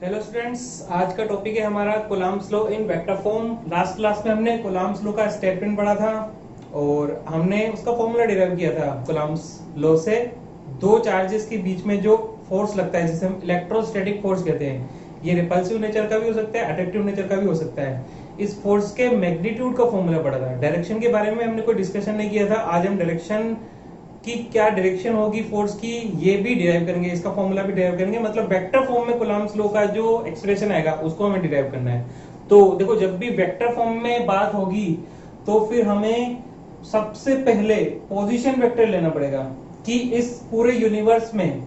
Hello students, आज का topic है हमारा Coulomb's law in vector form. Last class में हमने कूलम्ब्स लॉ का स्टेटमेंट पढ़ा था और हमने उसका फॉर्मूला डिराइव किया था। कूलम्ब्स लॉ से दो चार्जेस के बीच में जो फोर्स लगता है जिसे हम इलेक्ट्रोस्टैटिक फोर्स कहते हैं, ये रिपल्सिव नेचर का भी हो सकता है, अट्रैक्टिव नेचर का भी हो सकता है। इस फोर्स के मैग्नीट्यूड का फॉर्मूला पढ़ा था। डायरेक्शन के बारे में हमने कोई डिस्कशन नहीं किया था। आज हम डायरेक्शन कि क्या डायरेक्शन होगी फोर्स की ये भी डिराइव करेंगे, इसका फॉर्मूला भी डिराइव करेंगे। मतलब वेक्टर फॉर्म में कूलम्ब्स लॉ का जो एक्सप्रेशन आएगा उसको हमें डिराइव करना है। तो देखो, जब भी वेक्टर फॉर्म में बात होगी तो फिर हमें सबसे पहले पोजीशन वेक्टर लेना पड़ेगा कि इस पूरे यूनिवर्स में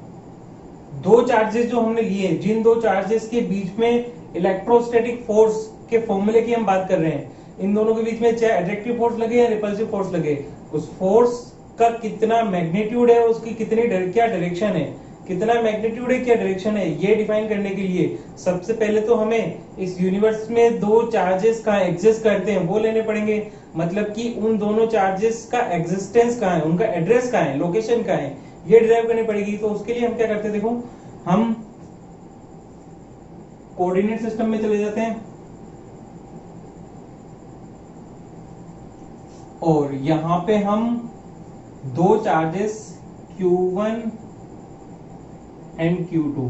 दो चार्जेस जो हमने लिए, जिन दो चार्जेस के बीच में इलेक्ट्रोस्टैटिक फोर्स के फॉर्मूले की हम बात कर रहे हैं, इन दोनों के बीच में चाहे अट्रैक्टिव फोर्स लगे या रिपल्सिव फोर्स लगे, उस फोर्स का कितना मैग्नीट्यूड है, उसकी कितनी क्या डायरेक्शन है, कितना मैग्नीट्यूड है क्या डायरेक्शन है, ये डिफाइन करने के लिए सबसे पहले तो हमें इस यूनिवर्स में दो चार्जेस कहाँ एग्जिस्ट करते हैं वो लेने पड़ेंगे। मतलब कि उन दोनों चार्जेस का एग्जिस्टेंस कहाँ है, उनका एड्रेस कहाँ है, लोकेशन कहाँ है, ये डिराइव करनी पड़ेगी। तो उसके लिए हम क्या करते हैं, देखो हम कोऑर्डिनेट सिस्टम में चले जाते हैं और यहां पे हम दो चार्जेस Q1 एंड Q2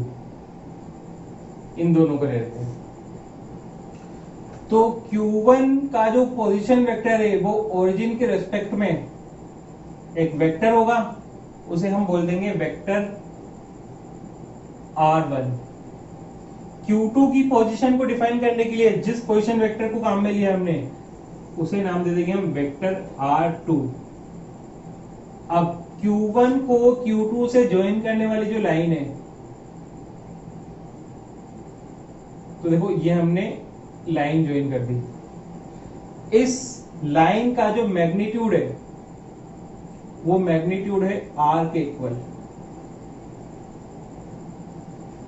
इन दोनों को ले लेते हैं। तो Q1 का जो पोजीशन वेक्टर है वो ओरिजिन के रेस्पेक्ट में एक वेक्टर होगा, उसे हम बोल देंगे वेक्टर R1। Q2 की पोजीशन को डिफाइन करने के लिए जिस पोजीशन वेक्टर को काम में लिया हमने उसे नाम दे देंगे हम वेक्टर R2। अब Q1 को Q2 से ज्वाइन करने वाली जो लाइन है, तो देखो ये हमने लाइन ज्वाइन कर दी। इस लाइन का जो मैग्नीट्यूड है वो मैग्नीट्यूड है R के इक्वल।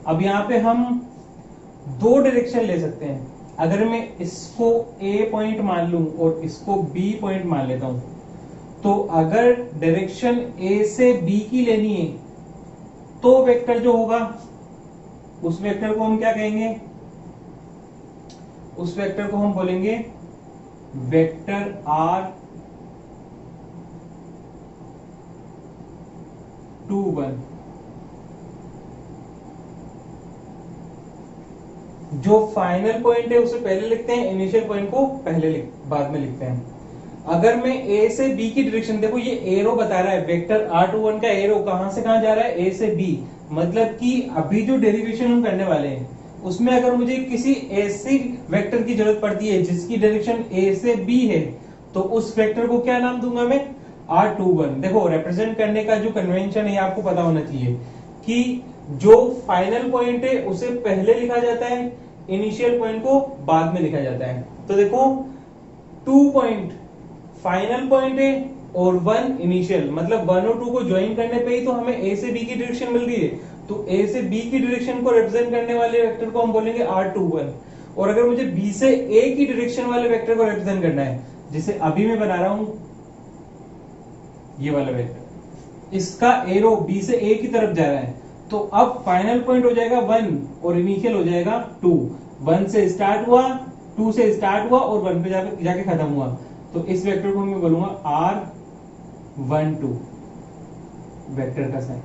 अब यहां पे हम दो डायरेक्शन ले सकते हैं। अगर मैं इसको A पॉइंट मान लूं और इसको B पॉइंट मान लेता हूं, तो अगर डायरेक्शन A से B की लेनी है तो वेक्टर जो होगा उस वेक्टर को हम क्या कहेंगे, उस वेक्टर को हम बोलेंगे वेक्टर R21। जो फाइनल पॉइंट है उसे पहले लिखते हैं, इनिशियल पॉइंट को बाद में लिखते हैं। अगर मैं A से B की डायरेक्शन, देखो ये एरो बता रहा है, वेक्टर R21 का एरो कहां से कहां जा रहा है, A से B। मतलब कि अभी जो डेरिवेशन हम करने वाले हैं उसमें अगर मुझे किसी ऐसी वेक्टर की जरूरत पड़ती है जिसकी डायरेक्शन A से B है, तो उस वेक्टर को क्या नाम दूंगा मैं, R21। देखो, रिप्रेजेंट करने का जो कन्वेंशन है आपको पता होना चाहिए कि जो फाइनल पॉइंट है उसे पहले लिखा जाता है, इनिशियल पॉइंट को बाद में लिखा जाता है। तो देखो 2 पॉइंट फाइनल पॉइंट है और 1 इनिशियल, मतलब 1 और 2 को ज्वाइन करने पे ही तो हमें A से B की डायरेक्शन मिल रही है। तो A से B की डायरेक्शन को रिप्रेजेंट करने वाले वेक्टर को हम बोलेंगे R21। और अगर मुझे B से A की डायरेक्शन वाले वेक्टर को रिप्रेजेंट करना है, जिसे अभी मैं बना रहा हूं ये वाला वेक्टर, इसका एरो B से A की तरफ जा रहा है, तो अब फाइनल पॉइंट हो जाएगा 1 और इनिशियल हो जाएगा 2। 1 से स्टार्ट हुआ, 2 से स्टार्ट हुआ और 1 पे जाके खत्म हुआ। तो इस वेक्टर को मैं बोलूंगा R12 वेक्टर का साइन।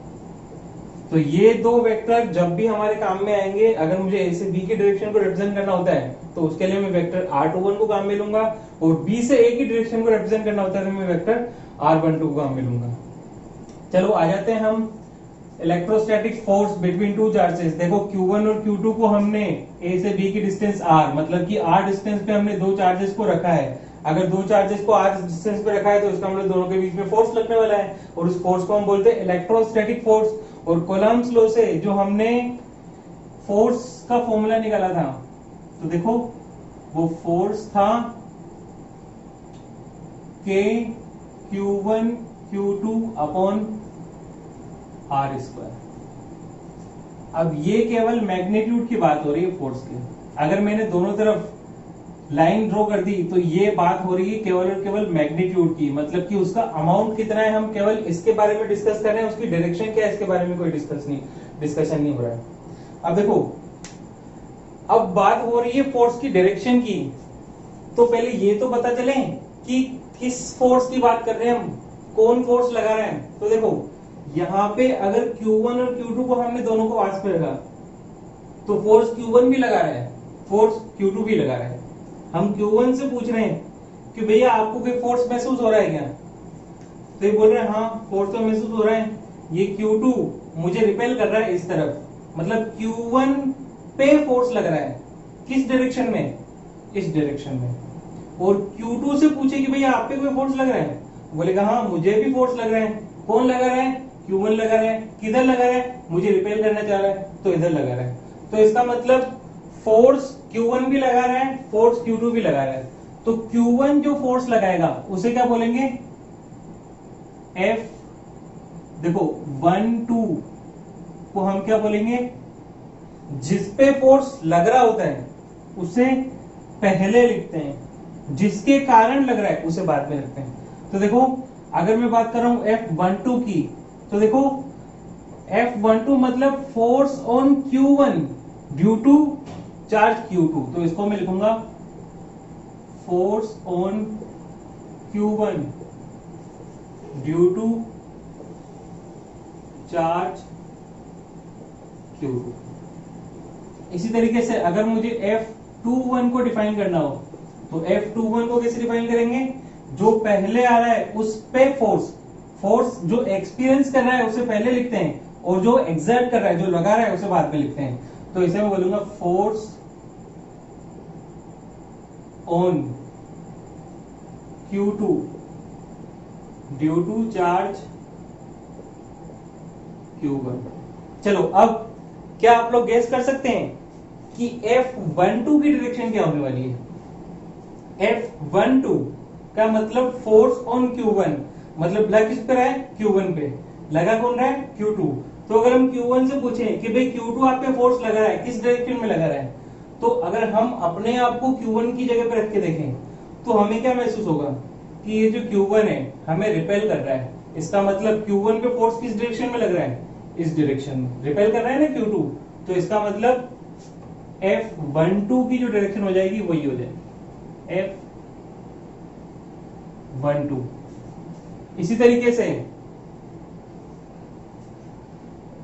तो ये दो वेक्टर जब भी हमारे काम में आएंगे, अगर मुझे A से B की डायरेक्शन को रिप्रेजेंट करना होता है तो उसके लिए मैं वेक्टर R21 को काम में लूंगा, और B से A की डायरेक्शन को रिप्रेजेंट करना होता है तो मैं वेक्टर R12 को काम में लूंगा। चलो आ जाते हैं हम electrostatic force between two charges. देखो Q1 और Q2 को हमने A से B की डिस्टेंस R, मतलब कि R डिस्टेंस पे हमने दो चार्जेस को रखा है। अगर दो चार्जेस को R डिस्टेंस पे रखा है तो इसका मतलब दोनों के बीच में फोर्स लगने वाला है, और उस फोर्स को हम बोलते हैं इलेक्ट्रोस्टैटिक फोर्स। और कूलम्ब्स लॉ से जो हमने फोर्स का फॉर्मूला निकाला था, तो देखो वो फोर्स था K Q1 Q2 upon R²। अब ये केवल मैग्नीट्यूड की बात हो रही है फोर्स की। अगर मैंने दोनों तरफ लाइन ड्रॉ कर दी तो ये बात हो रही है केवल और केवल मैग्नीट्यूड की, मतलब कि उसका अमाउंट कितना है हम केवल इसके बारे में डिस्कस कर रहे हैं, उसकी डायरेक्शन क्या है इसके बारे में कोई डिस्कशन नहीं हो रहा है। अब देखो अब बात हो रही है फोर्स की डायरेक्शन की, तो पहले ये तो पता चले कि किस फोर्स की बात कर रहे हैं हम, कौन फोर्स लगा रहे हैं। तो देखो यहाँ पे अगर Q1 और Q2 को हमने दोनों को पास पे रखा, तो फोर्स Q1 भी लगा रहा है, फोर्स Q2 भी लगा रहा है। हम Q1 से पूछ रहे हैं कि भैया आपको कोई फोर्स महसूस हो रहा है क्या, तो ये बोल रहे हैं हाँ फोर्स तो महसूस हो रहा है। ये Q2 मुझे रिपेल कर रहा है इस तरफ, मतलब Q1 पे फोर्स लग रहा है, किस डायरेक्शन में, इस डायरेक्शन में। और Q2 से पूछे कि भैया आप पे कोई फोर्स लग रहा है, बोलेगा हाँ मुझे भी फोर्स लग रहा है। कौन लगा रहा है, Q1 लगा रहा है। किधर लगा रहा है, मुझे रिपेल करना चाह रहा है तो इधर लगा रहा है। तो इसका मतलब फोर्स Q1 भी लगा रहा है, फोर्स Q2 भी लगा रहा है। तो Q1 जो फोर्स लगाएगा उसे क्या बोलेंगे, F। देखो 1 2 को हम क्या बोलेंगे, जिस पे फोर्स लग रहा होता है उसे पहले लिखते हैं, जिसके कारण लग रहा है उसे बाद में लिखते हैं। तो देखो अगर मैं बात कर रहा हूं F12 की, तो देखो F12 मतलब force on Q1 due to charge Q2, तो इसको मैं लिखूंगा force on Q1 due to charge Q2। इसी तरीके से अगर मुझे F21 को डिफाइन करना हो, तो F21 को कैसे डिफाइन करेंगे, जो पहले आ रहा है उस पे फोर्स जो एक्सपीरियंस कर रहा है उसे पहले लिखते हैं, और जो एक्सर्ट कर रहा है, जो लगा रहा है उसे बाद में लिखते हैं। तो इसे मैं बोलूंगा force on Q2 due to charge Q1। चलो अब क्या आप लोग गेस कर सकते हैं कि F12 की डायरेक्शन क्या होने वाली है। F12 का मतलब फोर्स ऑन Q1, मतलब लग किस पे रहा है, Q1 पे। लगा कौन रहा है, Q2। तो अगर हम Q1 से पूछें कि भाई Q2 आप पे फोर्स लगा रहा है, किस डायरेक्शन में लगा रहा है, तो अगर हम अपने आप को Q1 की जगह पे रख के देखें तो हमें क्या महसूस होगा कि ये जो Q1 है हमें रिपेल कर रहा है। इसका मतलब Q1 पे फोर्स किस डायरेक्शन में लग रहा है, इस डायरेक्शन में रिपेल कर रहा है ना Q2। तो इसका मतलब F12 की जो डायरेक्शन हो जाएगी वही हो जाएगी F12। इसी तरीके से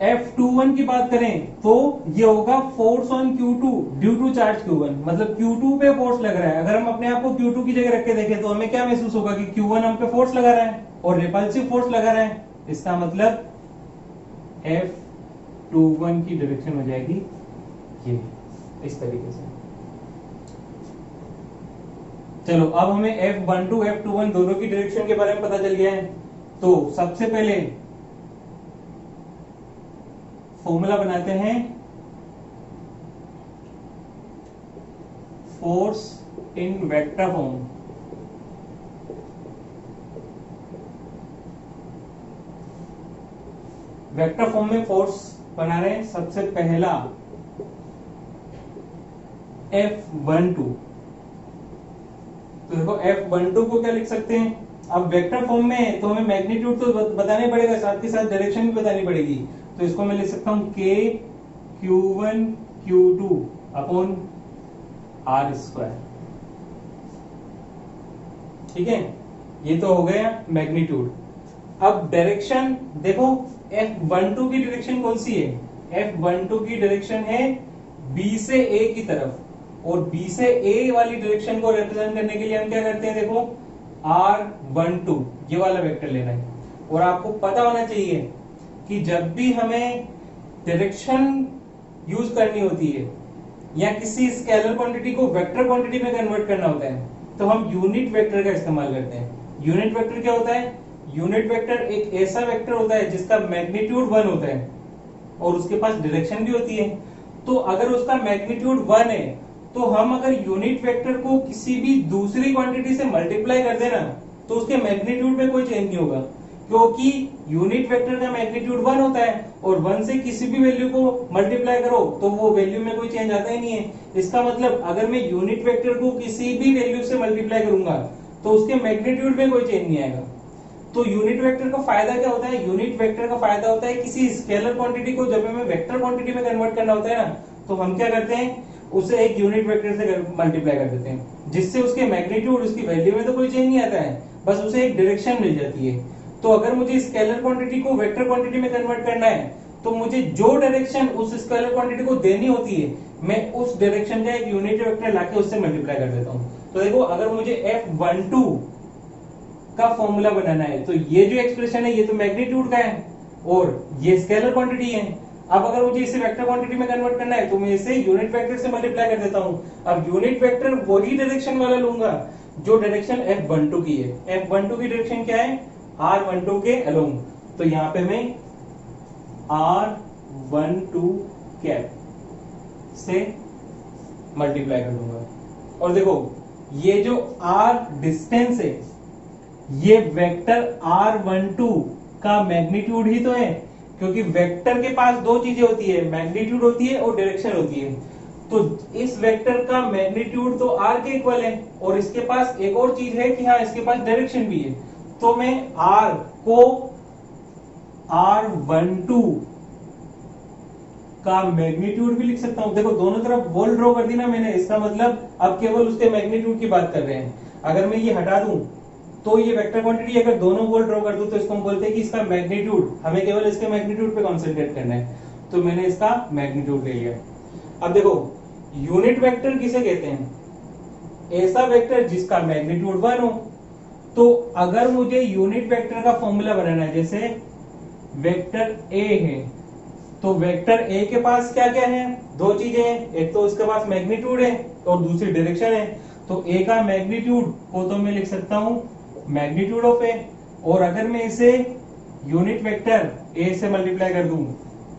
F21 की बात करें तो ये होगा force on Q2 due to charge Q1, मतलब Q2 पे फोर्स लग रहा है। अगर हम अपने आप को Q2 की जगह रख के देखें तो हमें क्या महसूस होगा कि Q1 हम पे फोर्स लगा रहा है और रिपल्सिव फोर्स लगा रहा है। इसका मतलब F21 की डायरेक्शन हो जाएगी ये, इस तरीके से। चलो अब हमें F12 F21 दोनों की डायरेक्शन के बारे में पता चल गया है। तो सबसे पहले फॉर्मूला बनाते हैं force in vector form. Vector form में फोर्स बना रहे हैं। सबसे पहला F12, तो देखो F12 को क्या लिख सकते हैं, अब वेक्टर फॉर्म में तो हमें मैग्नीट्यूड तो बताना ही पड़ेगा, साथ के साथ डायरेक्शन भी बतानी पड़ेगी। तो इसको मैं लिख सकता हूं K Q1 Q2 upon R square. ठीक है, ये तो हो गया मैग्नीट्यूड। अब डायरेक्शन देखो F12 की डायरेक्शन कौन सी है, F12 की डायरेक्शन है B से A की तरफ, और B से A वाली डायरेक्शन को रिप्रेजेंट करने के लिए हम क्या करते हैं, देखो R12 ये वाला वेक्टर लेना है। और आपको पता होना चाहिए कि जब भी हमें डायरेक्शन यूज करनी होती है या किसी स्केलर क्वांटिटी को वेक्टर क्वांटिटी में कन्वर्ट करना होता है, तो हम यूनिट वेक्टर का इस्तेमाल करते हैं। यूनिट वेक्टर क्या होता है, यूनिट वेक्टर एक ऐसा वेक्टर होता है जिसका मैग्नीट्यूड 1 होता है और उसके पास डायरेक्शन भी होती है। तो अगर उसका मैग्नीट्यूड 1 है तो हम अगर यूनिट वेक्टर को किसी भी दूसरी क्वांटिटी से मल्टीप्लाई कर देना तो उसके मैग्नीट्यूड में कोई चेंज नहीं होगा, क्योंकि यूनिट वेक्टर का मैग्नीट्यूड 1 होता है और 1 से किसी भी वैल्यू को मल्टीप्लाई करो तो वो वैल्यू में कोई चेंज आता ही नहीं है। इसका मतलब अगर मैं यूनिट वेक्टर को किसी भी वैल्यू से मल्टीप्लाई करूंगा तो उसके मैग्नीट्यूड में कोई चेंज नहीं आएगा। तो यूनिट वेक्टर का फायदा क्या होता है, यूनिट वेक्टर का फायदा होता है किसी स्केलर क्वांटिटी को जब हमें वेक्टर क्वांटिटी में कन्वर्ट करना होता है ना, तो हम क्या करते हैं उसे एक यूनिट वेक्टर से मल्टीप्लाई कर देते हैं, जिससे उसके मैग्नीट्यूड, उसकी वैल्यू में तो कोई चेंज नहीं आता है, बस उसे एक डायरेक्शन मिल जाती है। तो अगर मुझे स्केलर क्वांटिटी को वेक्टर क्वांटिटी में कन्वर्ट करना है, तो मुझे जो डायरेक्शन उस स्केलर क्वांटिटी को देनी होती है, मैं उस डायरेक्शन का एक यूनिट वेक्टर लाके उससे मल्टीप्लाई कर देता हूँ। तो देखो, अगर मुझे F12 का फॉर्मूला बनाना है, तो ये जो एक्सप्रेशन है ये तो मैग्नीट्यूड का है और ये स्केलर क्वांटिटी है। अब अगर मुझे इसे वेक्टर क्वांटिटी में कन्वर्ट करना है, तो मैं इसे यूनिट वेक्टर से मल्टीप्लाई कर देता हूं। अब यूनिट वेक्टर वही डायरेक्शन वाला लूंगा जो डायरेक्शन F12 की है। F12 की डायरेक्शन क्या है? R12 के अलोंग। तो यहां पे मैं R12 कैप से मल्टीप्लाई कर दूंगा। और देखो, ये जो R डिस्टेंस है, ये वेक्टर R12 का मैग्नीट्यूड ही तो है, क्योंकि वेक्टर के पास दो चीजें होती है, मैग्नीट्यूड होती है और डायरेक्शन होती है। तो इस वेक्टर का मैग्नीट्यूड तो R के इक्वल है, और इसके पास एक और चीज है कि हाँ, इसके पास डायरेक्शन भी है। तो मैं R को R12 का मैग्नीट्यूड भी लिख सकता हूं। देखो, दोनों तरफ बॉल ड्रॉ कर दी ना मैंने, इसका मतलब अब केवल उसके मैग्नीट्यूड की बात कर रहे हैं। अगर मैं ये हटा दूं, तो ये वेक्टर क्वांटिटी अगर दोनों बॉल ड्रॉ कर दूं, तो इसको हम बोलते हैं कि इसका मैग्नीट्यूड, हमें केवल इसके मैग्नीट्यूड पे कंसंट्रेट करना है। तो मैंने इसका मैग्नीट्यूड ले लिया। अब देखो, यूनिट वेक्टर किसे कहते हैं? ऐसा वेक्टर जिसका मैग्नीट्यूड 1 हो। तो अगर मुझे यूनिट वेक्टर का फॉर्मूला बनाना है, जैसे वेक्टर ए है, तो वेक्टर ए के पास क्या क्या है? दो चीजें हैं, एक तो इसके पास मैग्नीट्यूड है और दूसरी डायरेक्शन है। तो ए का मैग्नीट्यूड को तो मैं लिख सकता हूं मैग्नीट्यूड ऑफ ए, और अगर मैं इसे यूनिट वेक्टर ए से मल्टीप्लाई कर दूं,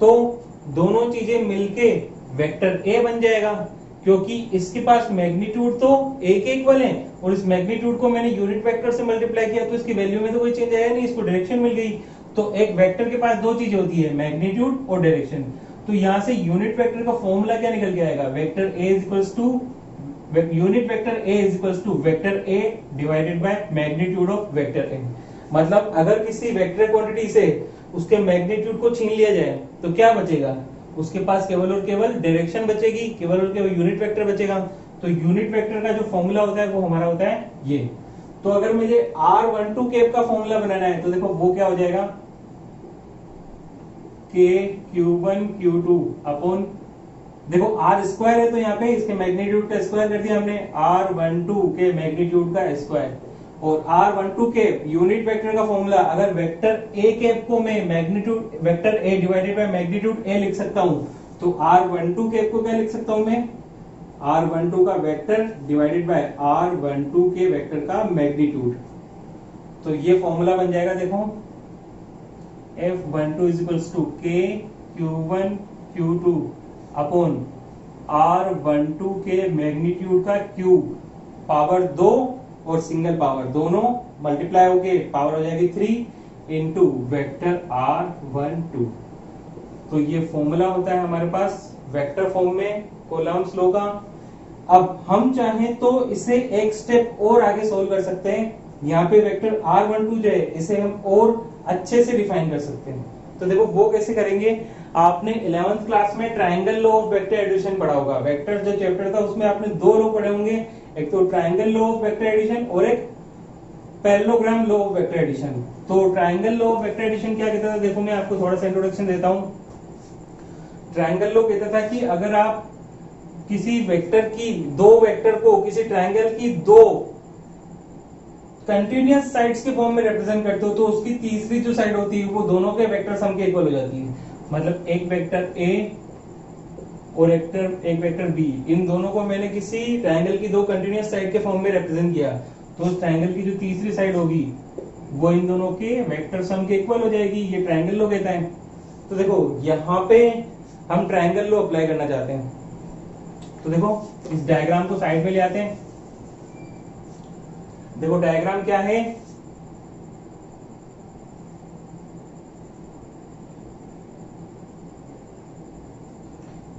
तो दोनों चीजें मिलके वेक्टर ए बन जाएगा, क्योंकि इसके पास मैग्नीट्यूड तो ए के इक्वल है, और इस मैग्नीट्यूड को मैंने यूनिट वेक्टर से मल्टीप्लाई किया, तो इसकी वैल्यू में तो कोई चेंज आया नहीं, इसको डायरेक्शन मिल गई। तो एक वेक्टर के पास दो चीजें होती है, मैग्नीट्यूड और डायरेक्शन। तो यहां से यूनिट वेक्टर का फॉर्मूला क्या निकल के आएगा? Vector A is equals to unit vector A is equals to vector A divided by magnitude of vector A. मतलब अगर किसी वेक्टर क्वांटिटी से उसके मैग्नीट्यूड को छीन लिया जाए, तो क्या बचेगा? उसके पास केवल और केवल डायरेक्शन बचेगी, केवल और केवल यूनिट वेक्टर बचेगा। तो यूनिट वेक्टर का जो फॉर्मूला होता है वो हमारा होता है ये। तो अगर मुझे R12 कैप का फॉर्मूला बनाना है, तो देखो वो क्या हो जाएगा? K Q1 Q2 अपॉन, देखो R स्क्वायर है तो यहाँ पे इसके मैग्नीट्यूड का स्क्वायर कर दिया हमने, R12 के मैग्नीट्यूड का स्क्वायर। और R12 के यूनिट वेक्टर का फॉर्मूला, अगर वेक्टर A कैप को मैं magnitude vector A divided by magnitude A लिख सकता हूँ, तो R12 कैप को क्या लिख सकता हूँ मैं? R12 का वेक्टर डिवाइडेड बाय R12 के वेक्टर का मैग्नीट्यूड। तो ये फॉर्मूला बन जाएगा, देखो F12 is equals to K Q1 Q2 upon R12 के मैग्नीट्यूड का क्यूब, पावर 2 और सिंगल पावर दोनों मल्टीप्लाई होके पावर हो जाएगी 3 इंटू वेक्टर R12। तो ये फॉर्मूला होता है हमारे पास वेक्टर फॉर्म में कॉलम्स लो का। अब हम चाहें तो इसे एक स्टेप और आगे सोल्व कर सकते हैं। यहाँ पे वेक्टर R12 जो है, इसे हम और अच्छे से डिफाइन कर सकते हैं। तो देखो वो कैसे करेंगे, आपने 11th क्लास में triangle law of vector addition पढ़ा होगा। वेक्टर जो चैप्टर था उसमें आपने दो लॉ पढ़े होंगे, एक तो triangle law of vector addition और एक parallelogram law of vector addition. तो triangle law of vector addition क्या कहता था? देखो मैं आपको थोड़ा सा इंट्रोडक्शन देता हूँ। ट्रायंगल लॉ कहता था कि अगर आप किसी वेक्टर की, दो वेक्टर को किसी ट्रायंगल की दो कंटिन्यूअस साइड्स के फॉर्म में रिप्रेजेंट करते हो, तो उसकी तीसरी जो साइड होती है वो दोनों के वेक्टर सम के इक्वल हो जाती है। मतलब एक वेक्टर A और एक वेक्टर B, इन दोनों को मैंने किसी ट्रायंगल की दो कंटिन्यूअस साइड के फॉर्म में रिप्रेजेंट किया, तो उस ट्रायंगल की जो तीसरी साइड होगी वो इन दोनों के वेक्टर सम के इक्वल हो जाएगी। ये ट्रायंगल लॉ कहता है। तो देखो यहाँ पे हम ट्रायंगल लॉ अप्लाई करना चाहते हैं, तो देखो इस डायग्राम को साइड में ले आते हैं। देखो डायग्राम क्या है,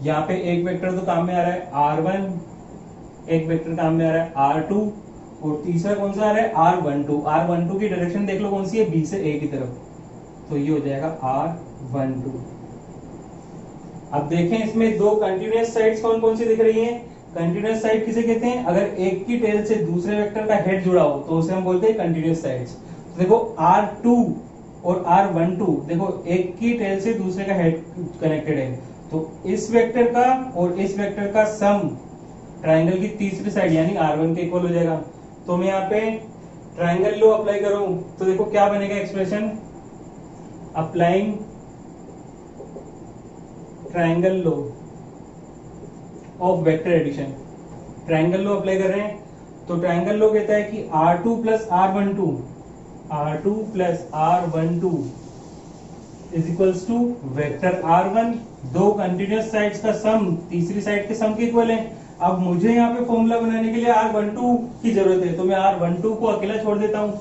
यहाँ पे एक वेक्टर तो काम में आ रहा है R1, एक वेक्टर काम में आ रहा है R2, और तीसरा कौन सा आ रहा है R12। R12 की डायरेक्शन देख लो कौन सी है, B से A की तरफ, तो ये हो जाएगा R12। अब देखें इसमें दो कंटिन्यूअस साइड्स कौन कौन सी दिख रही हैं। कंटिन्यूअस साइड किसे कहते हैं, अगर एक की टेल से दूसरे वेक्टर का हेड जुड़ा हो तो उसे हम बोलते हैं कंटिन्यूअस साइड्स। तो देखो R2 और R12 देखो एक की टेल से दूसरे का हेड कनेक्टेड है, तो इस वेक्टर का और इस वेक्टर का सम ट्राइंगल की तीसरी साइड यानी R1 के इक्वल हो जाएगा। तो मैं यहाँ पे ट्राइंगल लॉ अप्लाई करूं तो देखो क्या बनेगा expression, applying triangle law of vector addition. Triangle law apply कर रहे हैं तो ट्राइंगल लॉ कहता है कि R2 plus R12 is equals to vector R1, दो कंटिन्यूअस साइड्स का सम तीसरी साइड के सम के इक्वल है। अब मुझे यहाँ पे फॉर्मूला बनाने के लिए R12 की जरूरत है, तो मैं R12 को अकेला छोड़ देता हूं,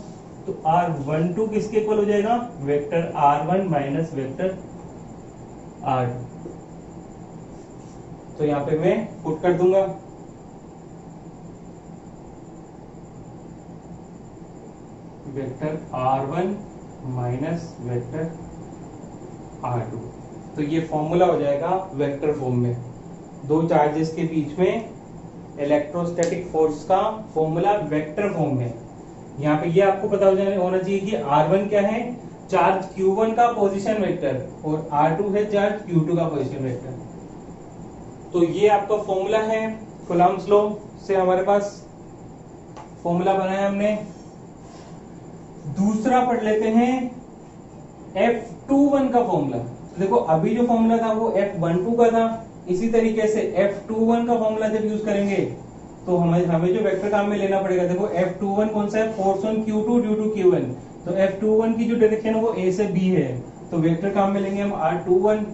तो R12 किसके इक्वल हो जाएगा, vector R1 minus vector R2। तो यहाँ पे मैं पुट कर दूंगा vector R1 minus vector R2। तो ये फॉर्मूला हो जाएगा वेक्टर फॉर्म में, दो चार्जेस के बीच में इलेक्ट्रोस्टैटिक फोर्स का फॉर्मूला वेक्टर फॉर्म में। यहाँ पे ये आपको पता होना चाहिए कि R1 क्या है, चार्ज Q1 का पोजीशन वेक्टर, और R2 है चार्ज Q2 का पोजीशन वेक्टर। तो ये आपका फॉर्मूला है कूलम्ब्स लॉ से हमारे पास फॉर्मूला बनाया हमने। दूसरा पढ़ लेते हैं F21 का फॉर्मूला। तो देखो अभी जो फॉर्मूला था वो F12 का था, इसी तरीके से F21 का फॉर्मूला जब यूज करेंगे तो हमें जो वेक्टर काम में लेना पड़ेगा, देखो F21 कौन सा है, force on Q2 due to Q1। तो F21 की जो डायरेक्शन है वो A से B है, तो वेक्टर काम में लेंगे हम R21।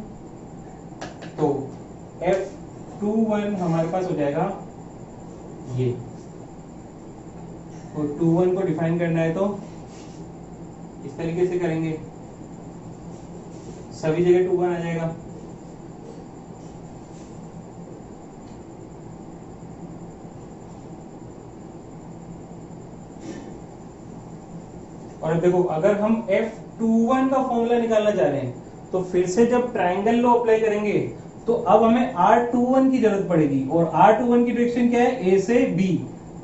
तो F21 हमारे पास हो जाएगा ये, और 21 को डिफाइन करना है तो इस तरीके से करेंगे, सभी जगह 21 आ जाएगा। और देखो अगर हम F21 का फॉर्मूला निकालना चाह रहे हैं तो फिर से जब ट्राइंगल लॉ अप्लाई करेंगे तो अब हमें R21 की जरूरत पड़ेगी, और R21 की डायरेक्शन क्या है, A से B।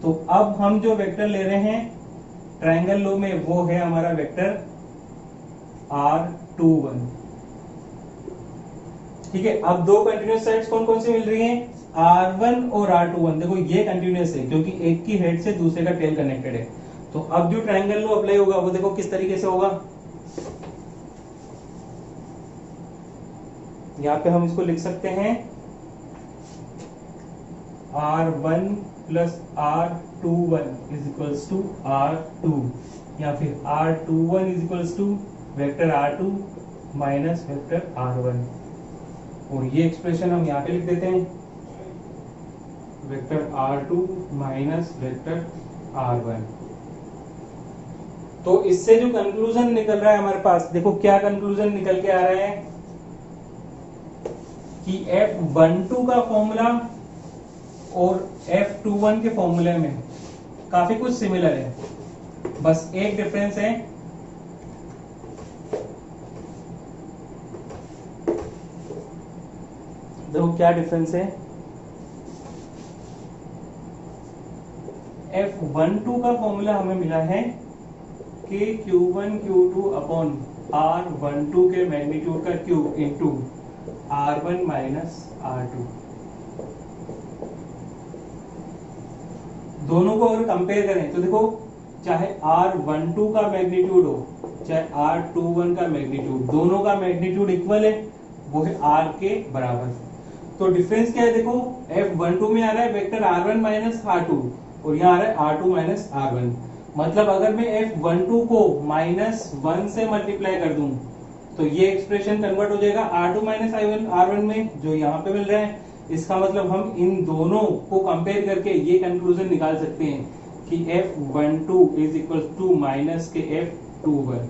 तो अब हम जो वेक्टर ले रहे हैं ट्राइंगल लॉ में वो है हमारा वेक्टर R21। ठीक है, अब दो कंटिन्यूअस साइड्स कौन कौन सी मिल रही हैं, R1 और R21। देखो ये कंटिन्यूअस है क्योंकि एक की हेड से दूसरे का टेल कनेक्टेड है। तो अब जो ट्राइंगल लॉ अप्लाई होगा वो देखो किस तरीके से होगा, यहां पे हम इसको लिख सकते हैं R1 plus R21 is equals to R2, या फिर R21 is equals to vector R2 minus vector R1। और ये एक्सप्रेशन हम यहाँ पे लिख देते हैं vector R2 minus vector R1। तो इससे जो कंक्लूजन निकल रहा है हमारे पास, देखो क्या कंक्लूजन निकल के आ रहा है कि F12 का फॉर्मूला और F21 के फॉर्मूले में काफी कुछ सिमिलर है, बस एक डिफरेंस है, देखो क्या डिफरेंस है। F12 का फॉर्मूला हमें मिला है कि Q1 Q2 अपॉन R12 के मैग्नीट्यूड का cube into R1 minus R2। दोनों को अगर कंपेयर करें तो देखो चाहे R12 का मैग्नीट्यूड हो चाहे R21 का मैग्नीट्यूड, दोनों का मैग्नीट्यूड इक्वल है, वो है R के बराबर। तो डिफरेंस क्या है, देखो F12 में आ रहा है वेक्टर R1 माइनस R2 और यहाँ आ रहा है R2 माइनस R1। मतलब अगर मैं F12 को -1 से मल्टीप्लाई कर दूं तो ये एक्सप्रेशन कन्वर्ट हो जाएगा R2 माइनस R1 में, जो यहाँ पे मिल रहा है। इसका मतलब हम इन दोनों को कंपेयर करके ये कंक्लूजन निकाल सकते हैं कि F12 is equal to minus के F21,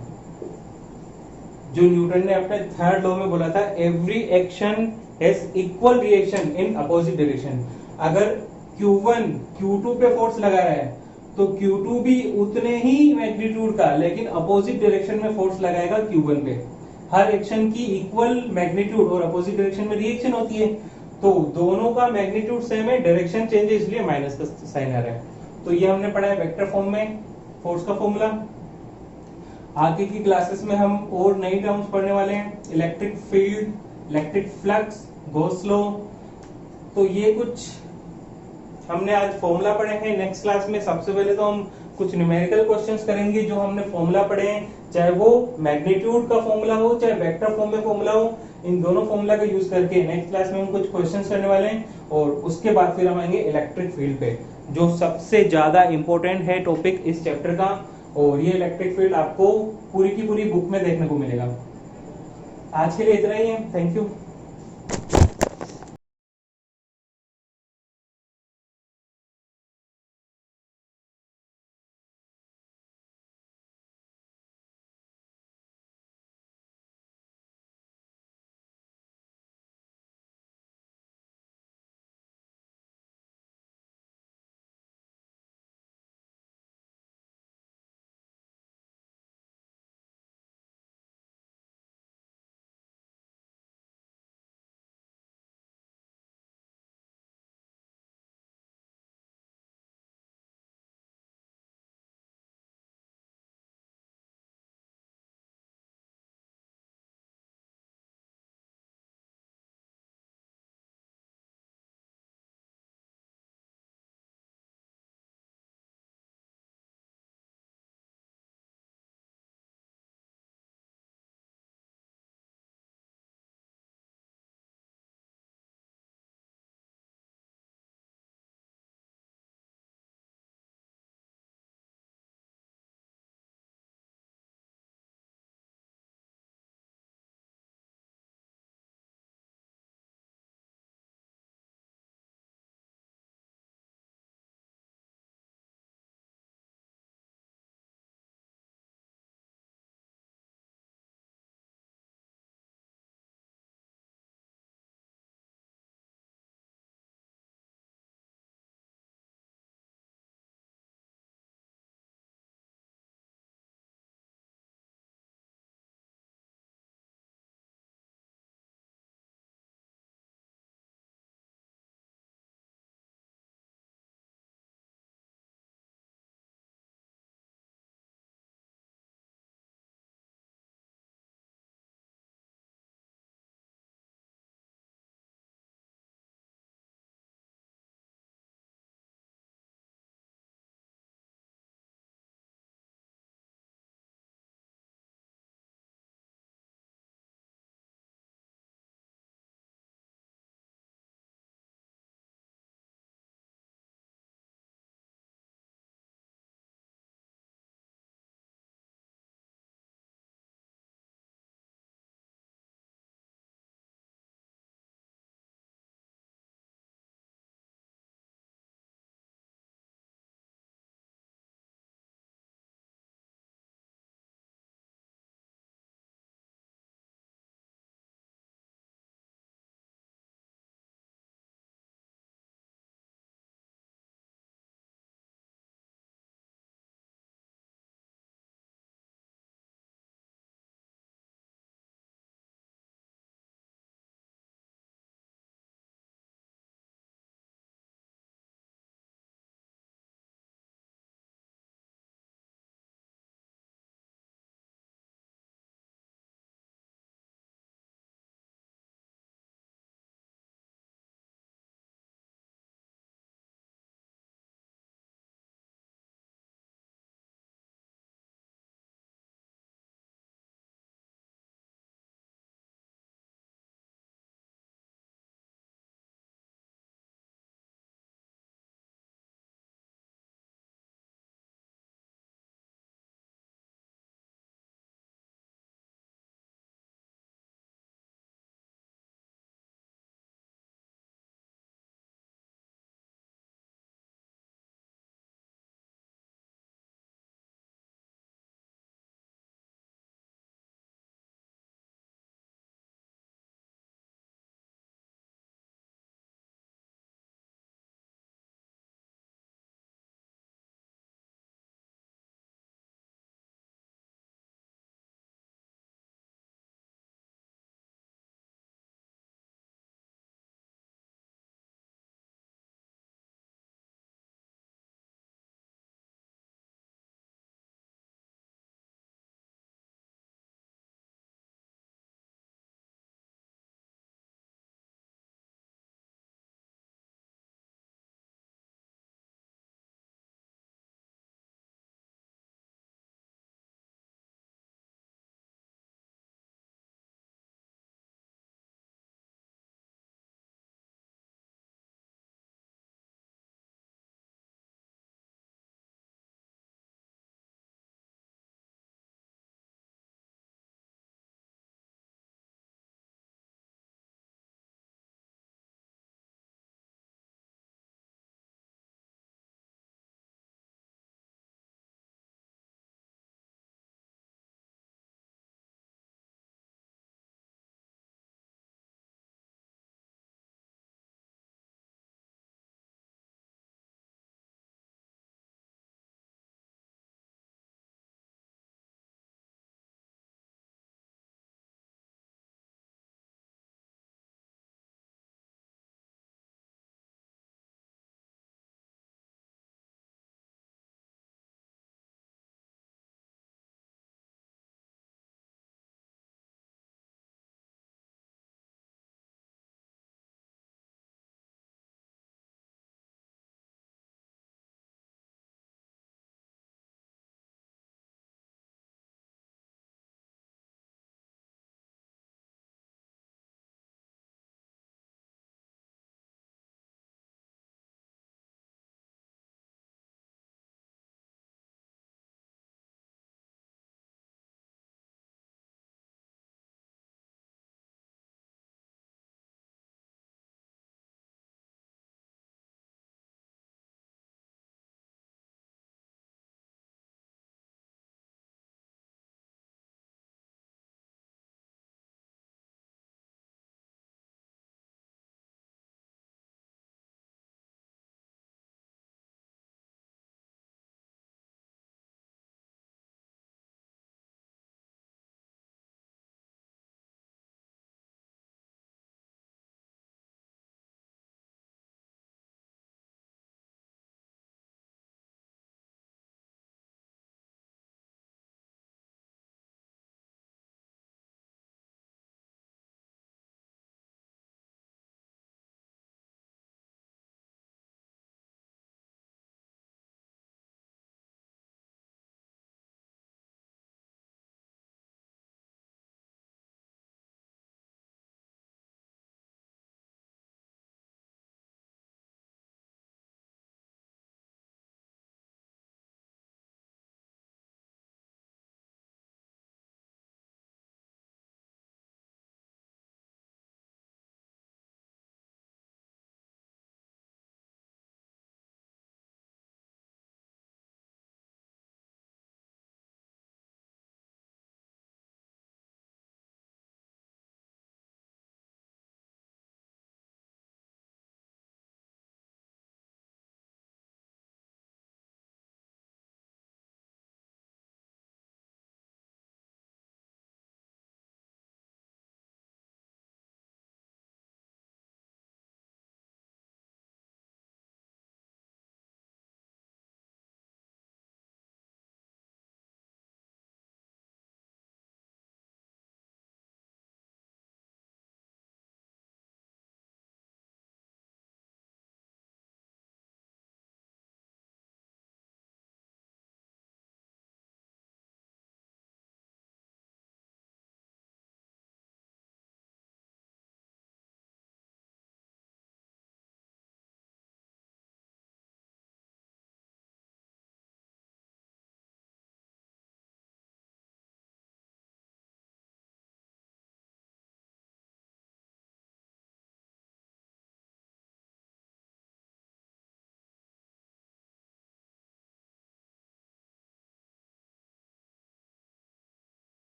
जो न्यूटन ने अपने थर्ड लॉ में बोला था, every action has equal reaction in opposite direction. अगर Q1 Q2 पे फोर्स लगा रहा है तो Q2 भी उतने ही मैग्नीट्यूड का लेकिन अपोजिट डायरेक्शन में फोर्स लगाएगा Q1 पे। हर एक्शन की इक्वल मैग्नीट्यूड और अपोजिट डायरेक्शन में रिएक्शन होती है, तो दोनों का मैग्नीट्यूड सेम है, डायरेक्शन चेंज है, इसलिए माइनस का साइन आ रहा है। तो ये हमने पढ़ा है वेक्टर फॉर्म में फोर्स का फॉर्मूला। आगे की क्लासेस में हम और नई टर्म्स पढ़ने वाले हैं, electric field, electric flux, Gauss law. तो ये कुछ हमने आज फॉर्मूला पढ़े हैं। नेक्स्ट क्लास में सबसे पहले तो हम कुछ न्यूमेरिकल क्वेश्चंस करेंगे जो हमने फॉर्मूला पढ़े हैं, चाहे वो मैग्नीट्यूड का फॉर्मूला हो चाहे वेक्टर फॉर्म में फॉर्मूला हो, इन दोनों फॉर्मूला का यूज करके नेक्स्ट क्लास में हम कुछ क्वेश्चंस करने वाले हैं। और उसके बाद फिर हम आएंगे इलेक्ट्रिक फील्ड पे, जो सबसे ज्यादा इंपॉर्टेंट है टॉपिक इस चैप्टर का। और ये इलेक्ट्रिक फील्ड आपको पूरी की पूरी बुक में देखने को मिलेगा। आज के लिए इतना ही है, थैंक यू।